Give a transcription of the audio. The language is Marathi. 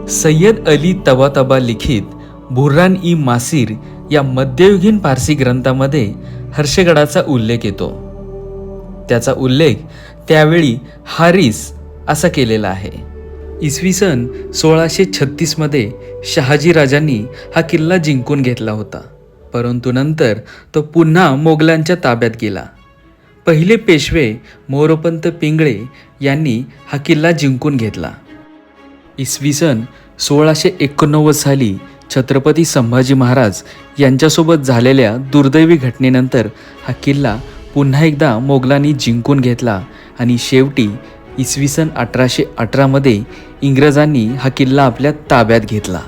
सय्यद अली तबातबा लिखित बुर्हान ई मासीर या मध्ययुगीन पारसी ग्रंथामध्ये हर्षगडाचा उल्लेख येतो. त्याचा उल्लेख त्यावेळी हारिस असा केलेला आहे. इसवी सन 1636 मध्ये शहाजी राजांनी हा किल्ला जिंकून घेतला होता, परंतु नंतर तो पुन्हा मोगलांच्या ताब्यात गेला. पहिले पेशवे मोरोपंत पिंगळे यांनी हा किल्ला जिंकून घेतला. इसवी सन 1689 साली छत्रपती संभाजी महाराज यांच्यासोबत झालेल्या दुर्दैवी घटनेनंतर हा किल्ला पुन्हा एकदा मोगलांनी जिंकून घेतला आणि शेवटी इसवी सन 1818 मध्ये इंग्रजांनी हा किल्ला आपल्या ताब्यात घेतला.